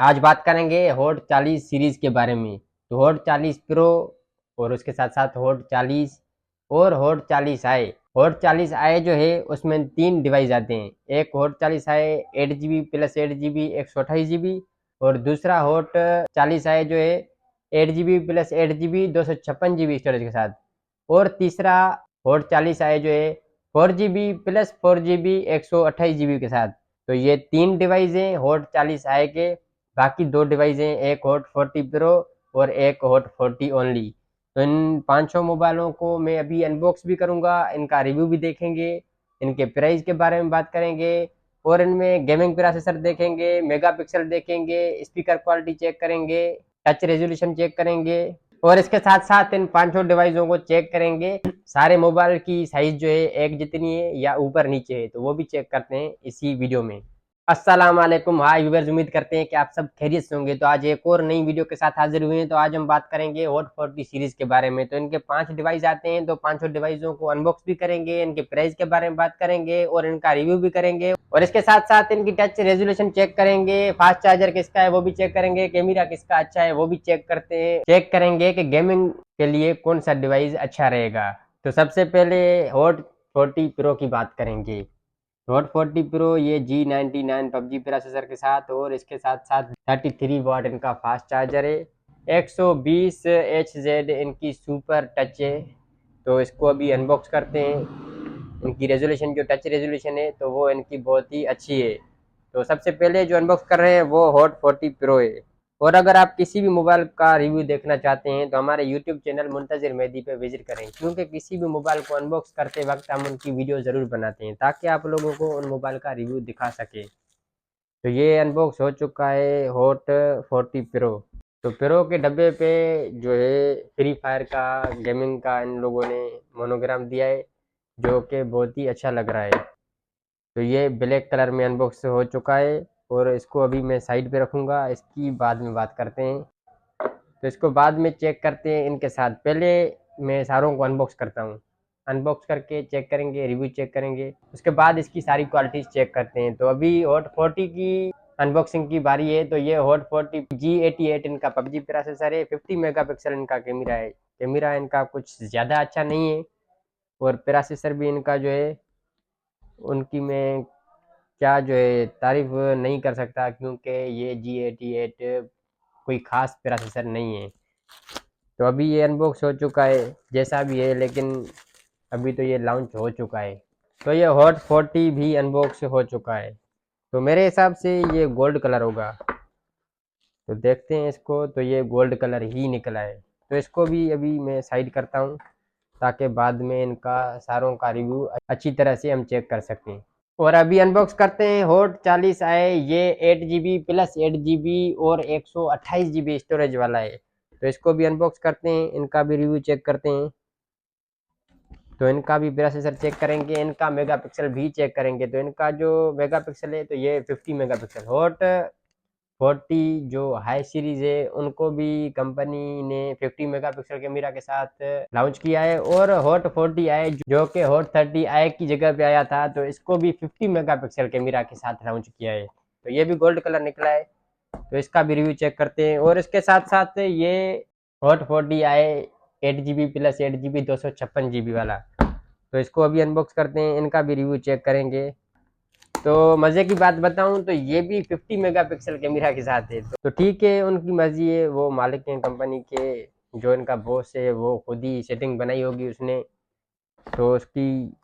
आज बात करेंगे हॉट 40 सीरीज के बारे में। तो हॉट 40 प्रो और उसके साथ साथ हॉट 40 और हॉट 40 आई। हॉट 40 आई जो है उसमें 3 डिवाइस आते हैं। एक हॉट 40 आई 8 GB प्लस 8 GB 128 GB, और दूसरा हॉट 40 आई जो है 8 GB plus 8 GB 256 GB storage के साथ, और तीसरा हॉट 40 आई जो है 4 GB प्लस 4 GB 128 GB के साथ। तो ये 3 डिवाइस हैं हॉट 40 आई के। बाकी 2 डिवाइस हैं, एक हॉट 40 प्रो और एक हॉट 40 ओनली। तो इन 500 मोबाइलों को मैं अभी अनबॉक्स भी करूंगा, इनका रिव्यू भी देखेंगे, इनके प्राइस के बारे में बात करेंगे, और इनमें गेमिंग प्रोसेसर देखेंगे, मेगापिक्सल देखेंगे, स्पीकर क्वालिटी चेक करेंगे, टच रेजोल्यूशन चेक करेंगे, और इसके साथ साथ इन 500 डिवाइसों को चेक करेंगे। सारे मोबाइल की साइज जो है एक जितनी है या ऊपर नीचे है, तो वो भी चेक करते हैं इसी वीडियो में। अस्सलाम वालेकुम, हाय व्यूअर्स, उम्मीद करते हैं कि आप सब खैरियत से होंगे। तो आज एक और नई वीडियो के साथ हाजिर हुए हैं। तो आज हम बात करेंगे हॉट 40 सीरीज के बारे में। तो इनके 5 डिवाइस आते हैं, तो 500 डिवाइसों को अनबॉक्स भी करेंगे, इनके प्राइस के बारे में बात करेंगे और इनका रिव्यू भी करेंगे, और इसके साथ साथ इनकी टच रेजोल्यूशन चेक करेंगे, फास्ट चार्जर किसका है वो भी चेक करेंगे, कैमरा किसका अच्छा है वो भी चेक करते हैं, चेक करेंगे कि गेमिंग के लिए कौन सा डिवाइस अच्छा रहेगा। तो सबसे पहले हॉट 40 प्रो की बात करेंगे। नोट 40 प्रो ये G99 पबजी प्रोसेसर के साथ, और इसके साथ साथ 33 वाट इनका फास्ट चार्जर है, 120 Hz इनकी सुपर टच है। तो इसको अभी अनबॉक्स करते हैं। इनकी रेजोल्यूशन जो टच रेजोल्यूशन है तो वो इनकी बहुत ही अच्छी है। तो सबसे पहले जो अनबॉक्स कर रहे हैं वो हॉट 40 प्रो है। और अगर आप किसी भी मोबाइल का रिव्यू देखना चाहते हैं तो हमारे यूट्यूब चैनल मुंतजिर मेहदी पे विजिट करें, क्योंकि किसी भी मोबाइल को अनबॉक्स करते वक्त हम उनकी वीडियो ज़रूर बनाते हैं ताकि आप लोगों को उन मोबाइल का रिव्यू दिखा सके। तो ये अनबॉक्स हो चुका है हॉट 40 प्रो। तो प्रो के डब्बे पे जो है फ्री फायर का, गेमिंग का इन लोगों ने मोनोग्राम दिया है, जो कि बहुत ही अच्छा लग रहा है। तो ये ब्लैक कलर में अनबॉक्स हो चुका है, और इसको अभी मैं साइड पे रखूँगा, इसकी बाद में बात करते हैं। तो इसको बाद में चेक करते हैं इनके साथ। पहले मैं सारों को अनबॉक्स करता हूँ। अनबॉक्स करके चेक करेंगे, रिव्यू चेक करेंगे, उसके बाद इसकी सारी क्वालिटीज़ चेक करते हैं। तो अभी हॉट 40 की अनबॉक्सिंग की बारी है। तो ये हॉट 40 G88 इनका पबजी प्रोसेसर है, 50 मेगापिक्सल इनका कैमरा है। कैमरा इनका कुछ ज़्यादा अच्छा नहीं है, और प्रोसेसर भी इनका जो है उनकी मैं क्या जो है तारीफ नहीं कर सकता, क्योंकि ये G88 कोई खास प्रोसेसर नहीं है। तो अभी ये अनबॉक्स हो चुका है जैसा भी है, लेकिन अभी तो ये लॉन्च हो चुका है। तो ये हॉट 40 भी अनबॉक्स हो चुका है। तो मेरे हिसाब से ये गोल्ड कलर होगा। तो देखते हैं इसको। तो ये गोल्ड कलर ही निकला है। तो इसको भी अभी मैं साइड करता हूँ, ताकि बाद में इनका सारों का रिव्यू अच्छी तरह से हम चेक कर सकें। और अभी अनबॉक्स करते हैं हॉट 40 आए। ये 8 GB प्लस 8 GB और 128 GB स्टोरेज वाला है। तो इसको भी अनबॉक्स करते हैं, इनका भी रिव्यू चेक करते हैं। तो इनका भी प्रोसेसर चेक करेंगे, इनका मेगापिक्सल भी चेक करेंगे। तो इनका जो मेगापिक्सल है तो ये 50 मेगापिक्सल। हॉट 40 जो हाई सीरीज है उनको भी कंपनी ने 50 मेगापिक्सल कैमरा के साथ लॉन्च किया है, और हॉट 40 आई जो कि हॉट 30 आई की जगह पे आया था, तो इसको भी 50 मेगापिक्सल कैमरा के साथ लॉन्च किया है। तो ये भी गोल्ड कलर निकला है। तो इसका भी रिव्यू चेक करते हैं। और इसके साथ साथ ये हॉट 40 आई 8 GB प्लस 8 GB 256 GB वाला। तो इसको अभी अनबॉक्स करते हैं, इनका भी रिव्यू चेक करेंगे। तो मज़े की बात बताऊं तो ये भी 50 मेगापिक्सल कैमरा के साथ है। तो ठीक है, उनकी मर्जी है, वो मालिक हैं कंपनी के। जो इनका बॉस है वो खुद ही सेटिंग बनाई होगी उसने, तो उसकी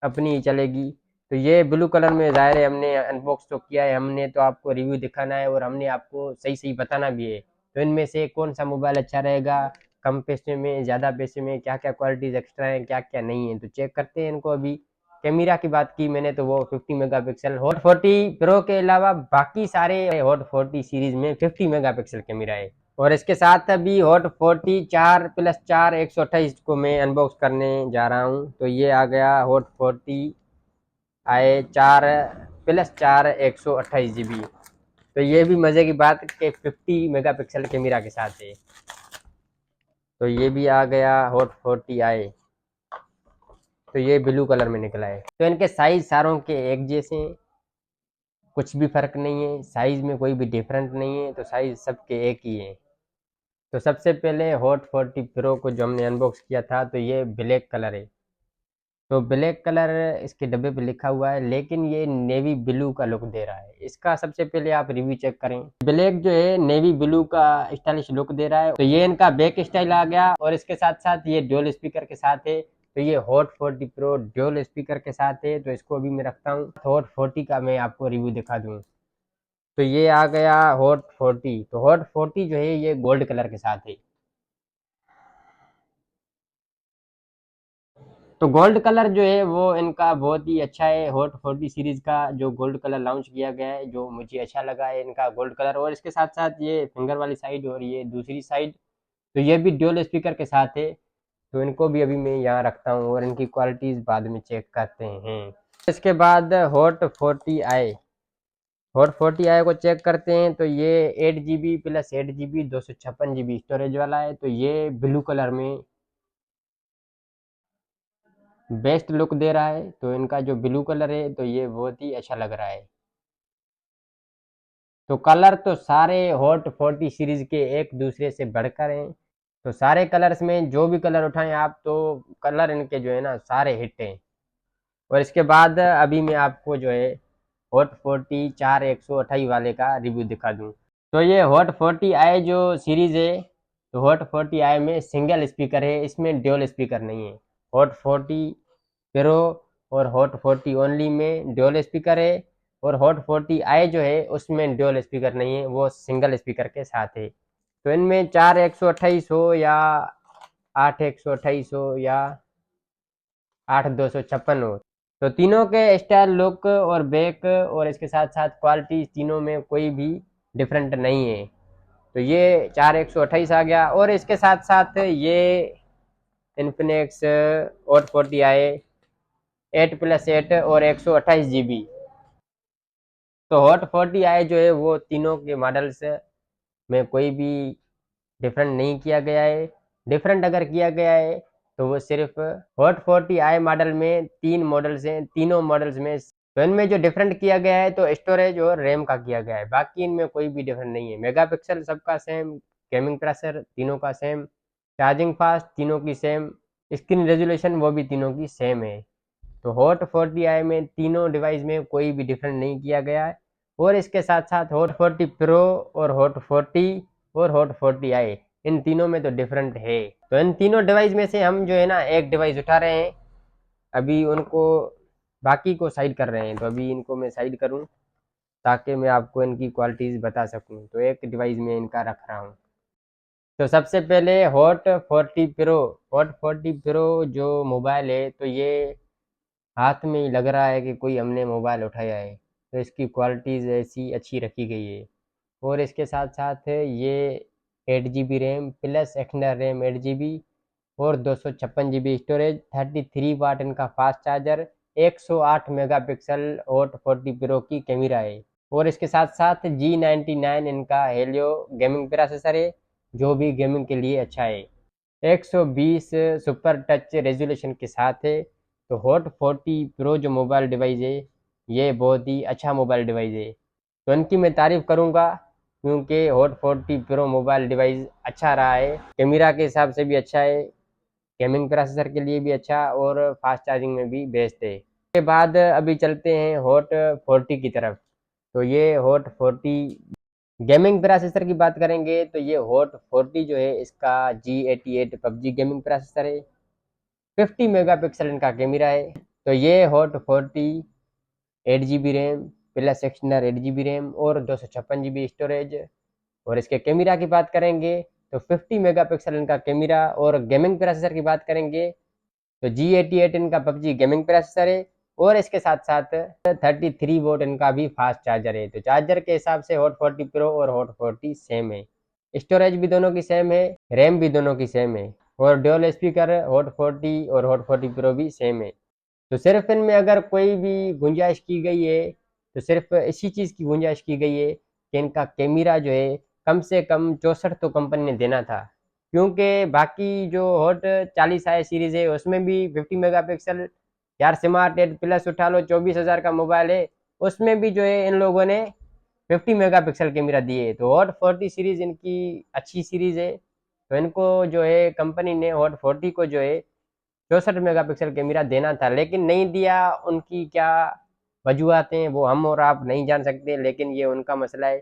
अपनी ही चलेगी। तो ये ब्लू कलर में ज़ाहिर है, हमने अनबॉक्स तो किया है, हमने तो आपको रिव्यू दिखाना है और हमने आपको सही सही बताना भी है। तो इनमें से कौन सा मोबाइल अच्छा रहेगा, कम पैसे में, ज़्यादा पैसे में, क्या क्या क्वालिटीज़ एक्स्ट्रा हैं, क्या क्या नहीं है, तो चेक करते हैं इनको अभी। कैमरा की बात की मैंने, तो वो 50 मेगापिक्सल हॉट 40 प्रो के अलावा बाकी सारे हॉट 40 सीरीज में 50 मेगापिक्सल कैमरा है। और इसके साथ अभी हॉट 40 4+4 128 को मैं अनबॉक्स करने जा रहा हूँ। तो ये आ गया हॉट 40 आए 4+4 128 GB। तो ये भी मज़े की बात कि 50 मेगापिक्सल कैमरा के साथ है। तो ये भी आ गया हॉट 40 आए। तो ये ब्लू कलर में निकला है। तो इनके साइज सारों के एक जैसे हैं। कुछ भी फ़र्क नहीं है, साइज़ में कोई भी डिफरेंट नहीं है, तो साइज़ सबके एक ही है। तो सबसे पहले हॉट 40 प्रो को जो हमने अनबॉक्स किया था, तो ये ब्लैक कलर है। तो ब्लैक कलर इसके डब्बे पे लिखा हुआ है, लेकिन ये नेवी ब्लू का लुक दे रहा है। इसका सबसे पहले आप रिव्यू चेक करें। ब्लैक जो है नेवी ब्लू का स्टाइलिश लुक दे रहा है। तो ये इनका बैक स्टाइल आ गया, और इसके साथ साथ ये ड्यूल स्पीकर के साथ है। तो ये हॉट 40 प्रो ड्यूल स्पीकर के साथ है। तो इसको अभी मैं रखता हूँ। हॉट 40 का मैं आपको रिव्यू दिखा दूँ। तो ये आ गया हॉट 40। तो हॉट 40 जो है ये गोल्ड कलर के साथ है। तो गोल्ड कलर जो है वो इनका बहुत ही अच्छा है। हॉट 40 सीरीज का जो गोल्ड कलर लॉन्च किया गया है, जो मुझे अच्छा लगा है इनका गोल्ड कलर। और इसके साथ साथ ये फिंगर वाली साइड और ये दूसरी साइड, तो ये भी ड्यूल स्पीकर के साथ है। तो इनको भी अभी मैं यहाँ रखता हूँ, और इनकी क्वालिटीज बाद में चेक करते हैं। इसके बाद हॉट 40 आई को चेक करते हैं। तो ये 8 GB plus 8 GB 256 GB storage वाला है। तो ये ब्लू कलर में बेस्ट लुक दे रहा है। तो इनका जो ब्लू कलर है, तो ये बहुत ही अच्छा लग रहा है। तो कलर तो सारे हॉट 40 सीरीज के एक दूसरे से बढ़कर हैं। तो सारे कलर्स में जो भी कलर उठाएं आप, तो कलर इनके जो है ना सारे हिट हैं। और इसके बाद अभी मैं आपको जो है हॉट 40 4128 वाले का रिव्यू दिखा दूं। तो ये हॉट 40 आई जो सीरीज है, तो हॉट 40 आई में सिंगल स्पीकर है, इसमें ड्यूल स्पीकर नहीं है। हॉट 40 प्रो और हॉट 40 ओनली में ड्यूल स्पीकर है। और हॉट 40 आई जो है उसमें ड्यूल स्पीकर नहीं है, वो सिंगल स्पीकर के साथ है। तो इनमें 4128 हो या 8128 हो या 8256 हो, तो तीनों के स्टाइल लुक और बैक और इसके साथ साथ क्वालिटी तीनों में कोई भी डिफरेंट नहीं है। तो ये 4128 आ गया। और इसके साथ साथ ये इन्फिनिक्स हॉट 40 आई 8+8 और 128 GB। तो हॉट 40 आई जो है वो तीनों के मॉडल्स में कोई भी डिफरेंट नहीं किया गया है। डिफरेंट अगर किया गया है, तो वो सिर्फ हॉट 40 आई मॉडल में 3 मॉडल्स हैं, तीनों मॉडल्स में। तो इनमें जो डिफरेंट किया गया है, तो स्टोरेज और रैम का किया गया है। बाकी इनमें कोई भी डिफरेंट नहीं है। मेगापिक्सल सबका सेम, गेमिंग प्रोसेसर तीनों का सेम, चार्जिंग फास्ट तीनों की सेम, स्क्रीन रेजोल्यूशन वो भी तीनों की सेम है। तो हॉट 40 आई में तीनों डिवाइस में कोई भी डिफरेंट नहीं किया गया है। और इसके साथ साथ हॉट 40 प्रो और हॉट 40 और हॉट 40 आई, इन तीनों में तो डिफरेंट है। तो इन तीनों डिवाइस में से हम जो है ना एक डिवाइस उठा रहे हैं। अभी उनको बाकी को साइड कर रहे हैं। तो अभी इनको मैं साइड करूं, ताकि मैं आपको इनकी क्वालिटीज़ बता सकूं। तो एक डिवाइस में इनका रख रहा हूं। तो सबसे पहले हॉट 40 प्रो। हॉट 40 प्रो जो मोबाइल है, तो ये हाथ में ही लग रहा है कि कोई हमने मोबाइल उठाया है। तो इसकी क्वालिटीज़ ऐसी अच्छी रखी गई है। और इसके साथ साथ ये 8 GB RAM plus external RAM 8 GB और 256 GB स्टोरेज, 33 वाट इनका fast charger, 108 megapixel hot 40 pro की कैमरा है। और इसके साथ साथ G99 इनका हेलियो गेमिंग प्रोसेसर है, जो भी गेमिंग के लिए अच्छा है। 120 सुपर टच रेजोल्यूशन के साथ है। तो हॉट 40 प्रो जो मोबाइल डिवाइस है, ये बहुत ही अच्छा मोबाइल डिवाइस है। तो इनकी मैं तारीफ़ करूँगा, क्योंकि हॉट 40 प्रो मोबाइल डिवाइस अच्छा रहा है, कैमरा के हिसाब से भी अच्छा है, गेमिंग प्रोसेसर के लिए भी अच्छा, और फास्ट चार्जिंग में भी बेस्ट है। उसके बाद अभी चलते हैं हॉट 40 की तरफ। तो ये हॉट 40 गेमिंग प्रोसेसर की बात करेंगे, तो ये हॉट 40 जो है इसका G88 पबजी गेमिंग प्रोसेसर है। 50 मेगापिक्सल इनका कैमरा है। तो ये hot 40 8 GB RAM plus external 8 GB RAM और 256 GB स्टोरेज। और इसके कैमरा की बात करेंगे, तो 50 मेगापिक्सल इनका कैमरा। और गेमिंग प्रोसेसर की बात करेंगे, तो G88 इनका पबजी गेमिंग प्रोसेसर है। और इसके साथ साथ 33 वोट इनका भी फास्ट चार्जर है। तो चार्जर के हिसाब से हॉट 40 प्रो और हॉट 40 सेम है। स्टोरेज भी दोनों की सेम है, रैम भी दोनों की सेम है। और ड्यूल स्पीकर हॉट 40 और हॉट 40 प्रो भी सेम है। तो सिर्फ इनमें अगर कोई भी गुंजाइश की गई है, तो सिर्फ इसी चीज़ की गुंजाइश की गई है कि इनका कैमरा जो है कम से कम 64 तो कंपनी ने देना था। क्योंकि बाकी जो हॉट 40 आई सीरीज़ है उसमें भी 50 मेगापिक्सल, यार स्मार्ट 8 प्लस उठा लो, 24,000 का मोबाइल है, उसमें भी जो है इन लोगों ने 50 मेगापिक्सल कैमरा दिए। तो हॉट 40 सीरीज इनकी अच्छी सीरीज है। तो इनको जो है कंपनी ने हॉट 40 को जो है 64 मेगापिक्सल कैमरा देना था, लेकिन नहीं दिया। उनकी क्या वजूहत हैं वो हम और आप नहीं जान सकते, लेकिन ये उनका मसला है।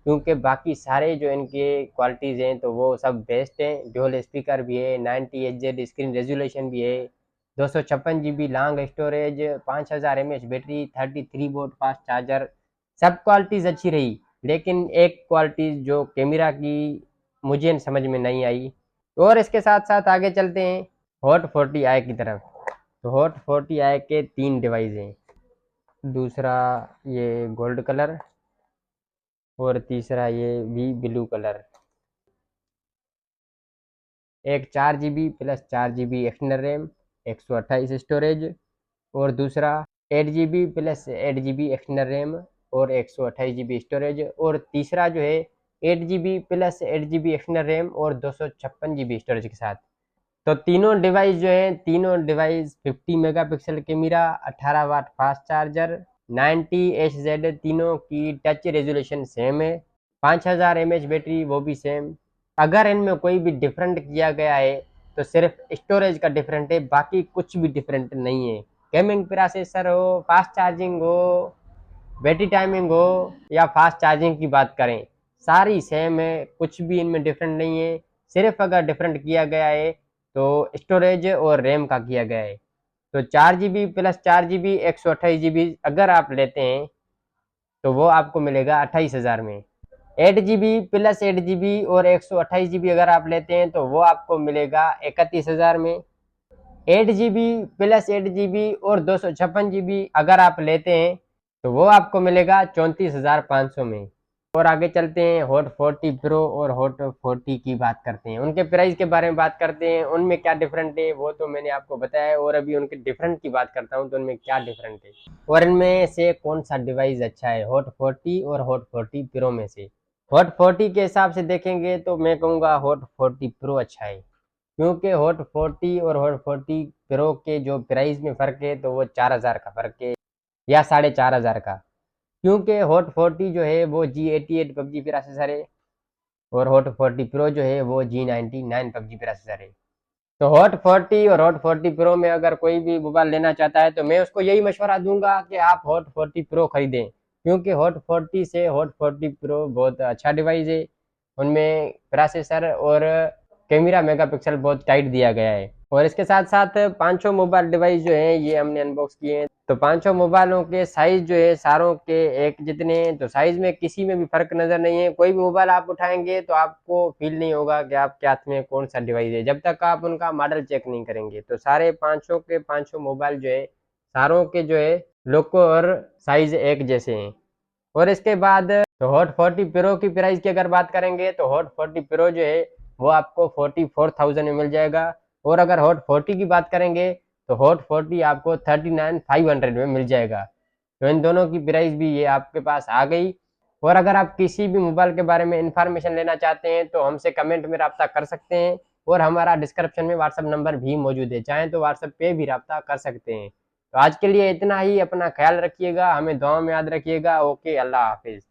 क्योंकि बाकी सारे जो इनके क्वालिटीज़ हैं तो वो सब बेस्ट हैं। ड्यूल स्पीकर भी है, 90 Hz स्क्रीन रेजोल्यूशन भी है, 256 GB long storage, 5000 mAh battery, 33 volt fast charger, सब क्वालिटीज़ अच्छी रही। लेकिन एक क्वालिटी जो कैमरा की मुझे समझ में नहीं आई। और इसके साथ साथ आगे चलते हैं हॉट 40i की तरफ। तो हॉट 40i के 3 डिवाइस हैं। दूसरा ये गोल्ड कलर, और तीसरा ये वी ब्लू कलर। एक 4 GB plus 4 GB external RAM, 128 storage, और दूसरा 8 GB plus 8 GB external RAM और 128 GB स्टोरेज, और तीसरा जो है 8 GB plus 8 GB external RAM और 256 GB स्टोरेज के साथ। तो तीनों डिवाइस जो है, तीनों device 50 megapixel camera, 18 watt fast charger, 90 Hz, तीनों की टच रेजोल्यूशन सेम है, 5000 mAh बैटरी वो भी सेम। अगर इनमें कोई भी डिफरेंट किया गया है तो सिर्फ स्टोरेज का डिफरेंट है, बाकी कुछ भी डिफरेंट नहीं है। गेमिंग प्रोसेसर हो, फास्ट चार्जिंग हो, बैटरी टाइमिंग हो, या फास्ट चार्जिंग की बात करें, सारी सेम है, कुछ भी इनमें डिफरेंट नहीं है। सिर्फ अगर डिफरेंट किया गया है तो स्टोरेज और रैम का किया गया है। तो 4 GB प्लस 4 GB 128 GB अगर आप लेते हैं तो वो आपको मिलेगा 28,000 में। 8 GB प्लस 8 GB और 128 GB अगर आप लेते हैं तो वो आपको मिलेगा 31,000 में। 8 GB प्लस 8 GB और 256 GB अगर आप लेते हैं तो वो आपको मिलेगा 34,500 में। और आगे चलते हैं हॉट 40 प्रो और हॉट 40 की बात करते हैं, उनके प्राइस के बारे में बात करते हैं, उनमें क्या डिफरेंट है वो तो मैंने आपको बताया है। और अभी उनके डिफरेंट की बात करता हूँ तो उनमें क्या डिफरेंट है और इनमें से कौन सा डिवाइस अच्छा है, हॉट 40 और हॉट 40 प्रो में से। हॉट 40 के हिसाब से देखेंगे तो मैं कहूँगा हॉट 40 प्रो अच्छा है। क्योंकि हॉट 40 और हॉट 40 प्रो के जो प्राइस में फ़र्क है तो वो 4,000 का फ़र्क है या 4,500 का। क्योंकि हॉट 40 जो है वो G88 पबजी प्रोसेसर है और हॉट 40 प्रो जो है वो G99 पबजी प्रोसेसर है। तो हॉट 40 और हॉट 40 प्रो में अगर कोई भी मोबाइल लेना चाहता है तो मैं उसको यही मशवरा दूंगा कि आप हॉट 40 प्रो खरीदें। क्योंकि हॉट 40 से हॉट 40 प्रो बहुत अच्छा डिवाइस है। उनमें प्रोसेसर और कैमरा मेगापिक्सल बहुत टाइट दिया गया है। और इसके साथ साथ पांचों मोबाइल डिवाइस जो हैं ये हमने अनबॉक्स किए हैं। तो पांचों मोबाइलों के साइज जो है सारों के एक जितने हैं। तो साइज में किसी में भी फर्क नजर नहीं है। कोई भी मोबाइल आप उठाएंगे तो आपको फील नहीं होगा कि आपके हाथ में कौन सा डिवाइस है जब तक आप उनका मॉडल चेक नहीं करेंगे। तो सारे पांचों के पांचों मोबाइल जो है सारों के जो है लोगो और साइज एक जैसे हैं। और इसके बाद तो हॉट 40 प्रो की प्राइस की अगर बात करेंगे तो हॉट 40 प्रो जो है वो आपको 44,000 में मिल जाएगा। और अगर हॉट 40 की बात करेंगे तो हॉट 40 आपको 39,500 में मिल जाएगा। तो इन दोनों की प्राइस भी ये आपके पास आ गई। और अगर आप किसी भी मोबाइल के बारे में इंफॉर्मेशन लेना चाहते हैं तो हमसे कमेंट में रब्ता कर सकते हैं। और हमारा डिस्क्रिप्शन में व्हाट्सअप नंबर भी मौजूद है, चाहें तो व्हाट्सएप पे भी रब्ता कर सकते हैं। तो आज के लिए इतना ही, अपना ख्याल रखिएगा, हमें दुआ में याद रखिएगा। ओके, अल्लाह हाफिज़।